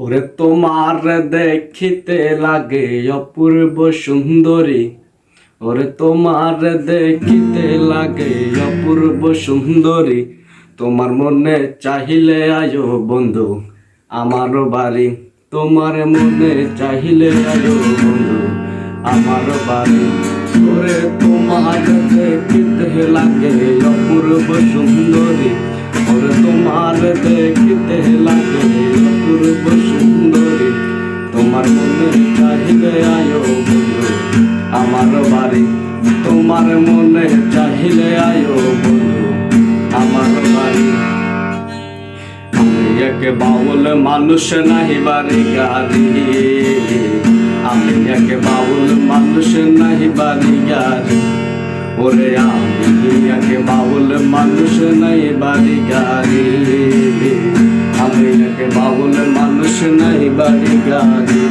ওরে তোমার দেখিতে লাগে অপূর্ব সুন্দরী, ওরে তোমার দেখিতে লাগে অপূর্ব সুন্দরী। তোমার মনে চাহিলে আয়ো বন্ধু আমার বাড়ি, তোমার মনে চাহিলে আয়ো বন্ধু আমার বাড়ি। ওরে তোমার দেখিতে লাগে অপূর্ব সুন্দরী, ওরে তোমার দেখিতে লাগে অপূর্ব সুন্দরী। তোমার মনে চাহিলে আয়ো বন্ধু আমার বাড়ি, তোমার মনে চাহিলে আয়ো বন্ধু আমার বাড়ি। আমি এক বাউল মানুষ নাহি বাড়ি গাড়ি, আমি এক বাউল মানুষ নাহি বাড়ি গাড়ি। ওরে আমি এক বাউল মানুষ নাই বাড়ি গাড়ি, আমি এক বাউল মানুষ নাই বাড়ি গাড়ি।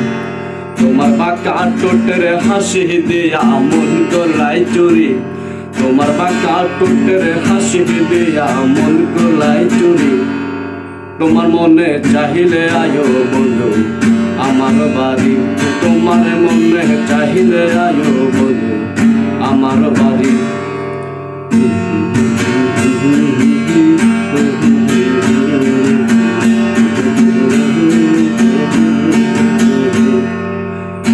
তোমার বাঁকা টোটের হাসি দিয়া মন গলাই চুরি, তোমার বাঁকা টোটের হাসি দিয়া মন গলাই চুরি। তোমার মনে চাহিলে আয়ো বন্ধু আমার বাড়ি, তোমার মনে চাহিলে আয়ো বন্ধু আমার বাড়ি।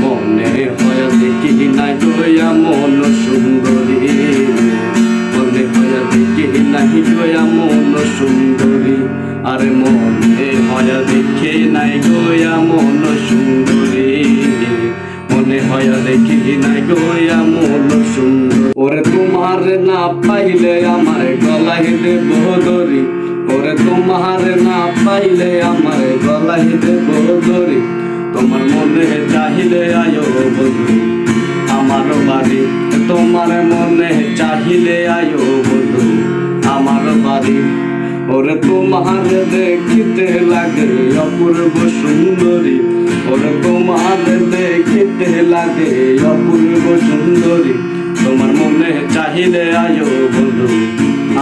মনে হয় দেখি নাই গয়া মন সুন্দরী, মনে হয় দেখি নাই গয়া মন সুন্দরী। আরে মনে হয় দেখি নাই গয়া মন সুন্দরী, মনে হয় দেখি নাই গয়া মন সুন্দর। ওরে তোমার না পাইলে আমার গলায় দেব দড়ি, ওরে তোমার না পাইলে আমার গলায় দেব দড়ি। তোমার মনে চাহিলে আয়ো বন্ধু আমার বাড়ি, তোমার মনে চাহিলে আয়ো বন্ধু আমার বাড়ি। ওরে তোমার দেখিতে লাগে অপূর্ব সুন্দরী, ওরে তোমার দেখিতে লাগে অপূর্ব সুন্দরী। তোমার মনে চাহিলে আয়ো বন্ধু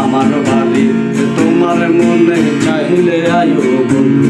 আমার বাড়ি, তোমার মনে চাহিলে আয়ো বন্ধু